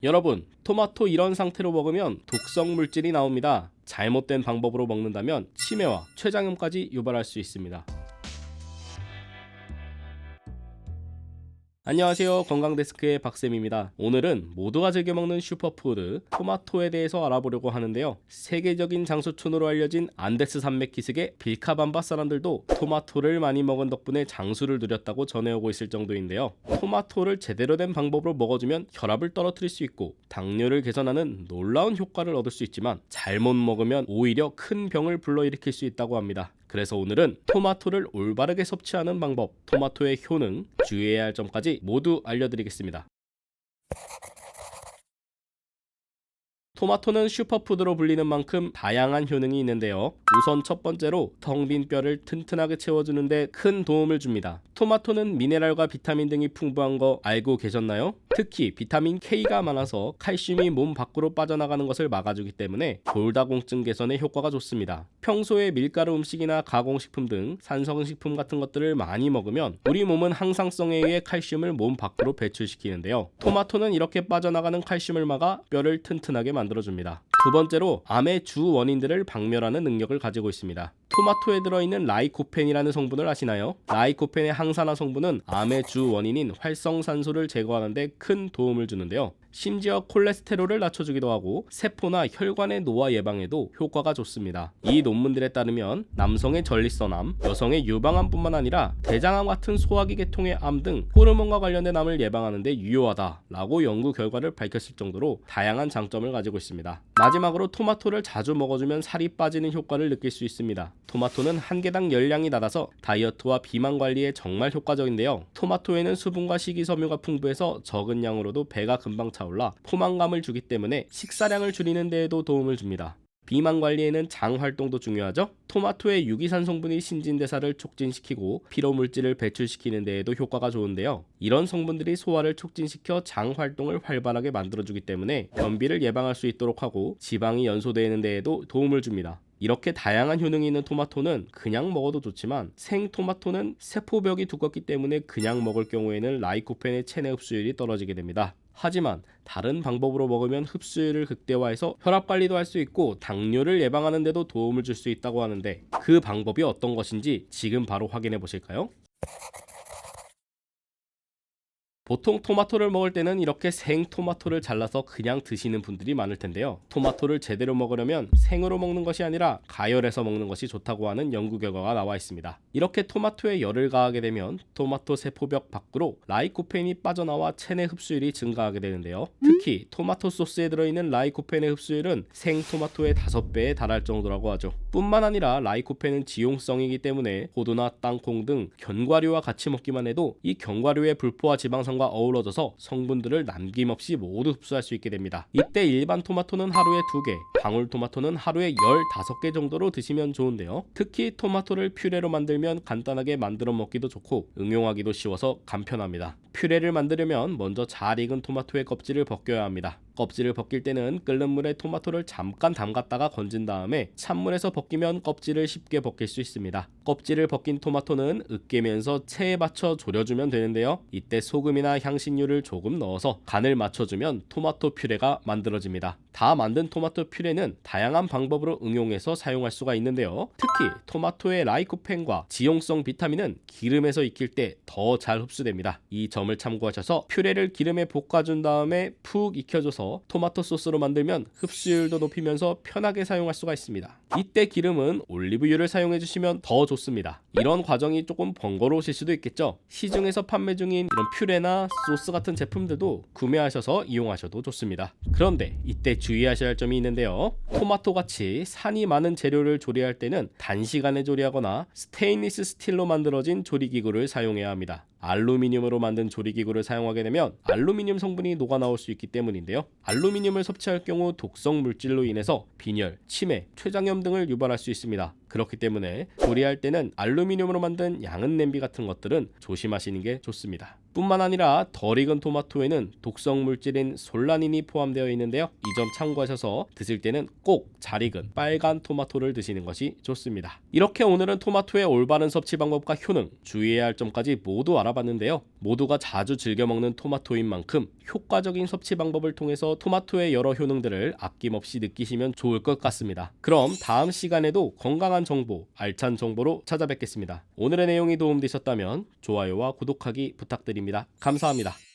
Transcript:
여러분, 토마토 이런 상태로 먹으면 독성 물질이 나옵니다. 잘못된 방법으로 먹는다면 치매와 췌장염까지 유발할 수 있습니다. 안녕하세요, 건강데스크의 박쌤입니다. 오늘은 모두가 즐겨 먹는 슈퍼푸드 토마토에 대해서 알아보려고 하는데요. 세계적인 장수촌으로 알려진 안데스 산맥 기슭의 빌카밤바 사람들도 토마토를 많이 먹은 덕분에 장수를 누렸다고 전해오고 있을 정도인데요. 토마토를 제대로 된 방법으로 먹어주면 혈압을 떨어뜨릴 수 있고 당뇨를 개선하는 놀라운 효과를 얻을 수 있지만 잘못 먹으면 오히려 큰 병을 불러일으킬 수 있다고 합니다. 그래서 오늘은 토마토를 올바르게 섭취하는 방법, 토마토의 효능, 주의해야 할 점까지 모두 알려드리겠습니다. 토마토는 슈퍼푸드로 불리는 만큼 다양한 효능이 있는데요. 우선 첫 번째로 텅 빈 뼈를 튼튼하게 채워주는 데 큰 도움을 줍니다. 토마토는 미네랄과 비타민 등이 풍부한 거 알고 계셨나요? 특히 비타민 K가 많아서 칼슘이 몸 밖으로 빠져나가는 것을 막아주기 때문에 골다공증 개선에 효과가 좋습니다. 평소에 밀가루 음식이나 가공식품 등 산성식품 같은 것들을 많이 먹으면 우리 몸은 항상성에 의해 칼슘을 몸 밖으로 배출시키는데요. 토마토는 이렇게 빠져나가는 칼슘을 막아 뼈를 튼튼하게 만들어줍니다. 두 번째로 암의 주 원인들을 박멸하는 능력을 가지고 있습니다. 토마토에 들어있는 라이코펜이라는 성분을 아시나요? 라이코펜의 항산화 성분은 암의 주 원인인 활성산소를 제거하는 데 큰 도움을 주는데요. 심지어 콜레스테롤을 낮춰주기도 하고 세포나 혈관의 노화 예방에도 효과가 좋습니다. 이 논문들에 따르면 남성의 전립선암, 여성의 유방암뿐만 아니라 대장암 같은 소화기 계통의 암 등 호르몬과 관련된 암을 예방하는 데 유효하다라고 연구 결과를 밝혔을 정도로 다양한 장점을 가지고 있습니다. 마지막으로 토마토를 자주 먹어주면 살이 빠지는 효과를 느낄 수 있습니다. 토마토는 한 개당 열량이 낮아서 다이어트와 비만 관리에 정말 효과적인데요. 토마토에는 수분과 식이섬유가 풍부해서 적은 양으로도 배가 금방 차올라 포만감을 주기 때문에 식사량을 줄이는 데에도 도움을 줍니다. 비만 관리에는 장 활동도 중요하죠. 토마토의 유기산 성분이 신진대사를 촉진시키고 피로 물질을 배출시키는 데에도 효과가 좋은데요. 이런 성분들이 소화를 촉진시켜 장 활동을 활발하게 만들어주기 때문에 변비를 예방할 수 있도록 하고 지방이 연소되는 데에도 도움을 줍니다. 이렇게 다양한 효능이 있는 토마토는 그냥 먹어도 좋지만 생토마토는 세포벽이 두껍기 때문에 그냥 먹을 경우에는 라이코펜의 체내 흡수율이 떨어지게 됩니다. 하지만 다른 방법으로 먹으면 흡수율을 극대화해서 혈압 관리도 할 수 있고 당뇨를 예방하는 데도 도움을 줄 수 있다고 하는데 그 방법이 어떤 것인지 지금 바로 확인해 보실까요? 보통 토마토를 먹을 때는 이렇게 생토마토를 잘라서 그냥 드시는 분들이 많을 텐데요. 토마토를 제대로 먹으려면 생으로 먹는 것이 아니라 가열해서 먹는 것이 좋다고 하는 연구 결과가 나와 있습니다. 이렇게 토마토에 열을 가하게 되면 토마토 세포벽 밖으로 라이코펜이 빠져나와 체내 흡수율이 증가하게 되는데요. 특히 토마토 소스에 들어있는 라이코펜의 흡수율은 생토마토의 5배에 달할 정도라고 하죠. 뿐만 아니라 라이코펜은 지용성이기 때문에 호두나 땅콩 등 견과류와 같이 먹기만 해도 이 견과류의 불포화 지방산과 어우러져서 성분들을 남김없이 모두 흡수할 수 있게 됩니다. 이때 일반 토마토는 하루에 2개, 방울토마토는 하루에 15개 정도로 드시면 좋은데요. 특히 토마토를 퓨레로 만들면 간단하게 만들어 먹기도 좋고 응용하기도 쉬워서 간편합니다. 퓨레를 만들려면 먼저 잘 익은 토마토의 껍질을 벗겨야 합니다. 껍질을 벗길 때는 끓는 물에 토마토를 잠깐 담갔다가 건진 다음에 찬물에서 벗기면 껍질을 쉽게 벗길 수 있습니다. 껍질을 벗긴 토마토는 으깨면서 체에 받쳐 졸여주면 되는데요. 이때 소금이나 향신료를 조금 넣어서 간을 맞춰주면 토마토 퓨레가 만들어집니다. 다 만든 토마토 퓨레는 다양한 방법으로 응용해서 사용할 수가 있는데요. 특히 토마토의 라이코펜과 지용성 비타민은 기름에서 익힐 때 더 잘 흡수됩니다. 이 점을 참고하셔서 퓨레를 기름에 볶아준 다음에 푹 익혀줘서 토마토 소스로 만들면 흡수율도 높이면서 편하게 사용할 수가 있습니다. 이때 기름은 올리브유를 사용해 주시면 더 좋습니다. 이런 과정이 조금 번거로우실 수도 있겠죠. 시중에서 판매 중인 이런 퓨레나 소스 같은 제품들도 구매하셔서 이용하셔도 좋습니다. 그런데 이때 주의하셔야 할 점이 있는데요. 토마토 같이 산이 많은 재료를 조리할 때는 단시간에 조리하거나 스테인리스 스틸로 만들어진 조리기구를 사용해야 합니다. 알루미늄으로 만든 조리기구를 사용하게 되면 알루미늄 성분이 녹아나올 수 있기 때문인데요. 알루미늄을 섭취할 경우 독성 물질로 인해서 빈혈, 치매, 췌장염 등을 유발할 수 있습니다. 그렇기 때문에 조리할 때는 알루미늄으로 만든 양은 냄비 같은 것들은 조심하시는 게 좋습니다. 뿐만 아니라 덜 익은 토마토에는 독성 물질인 솔라닌이 포함되어 있는데요. 이 점 참고하셔서 드실 때는 꼭 잘 익은 빨간 토마토를 드시는 것이 좋습니다. 이렇게 오늘은 토마토의 올바른 섭취 방법과 효능, 주의해야 할 점까지 모두 알아봤는데요. 모두가 자주 즐겨 먹는 토마토인 만큼 효과적인 섭취 방법을 통해서 토마토의 여러 효능들을 아낌없이 느끼시면 좋을 것 같습니다. 그럼 다음 시간에도 건강한 정보, 알찬 정보로 찾아뵙겠습니다. 오늘의 내용이 도움되셨다면 좋아요와 구독하기 부탁드립니다. 감사합니다.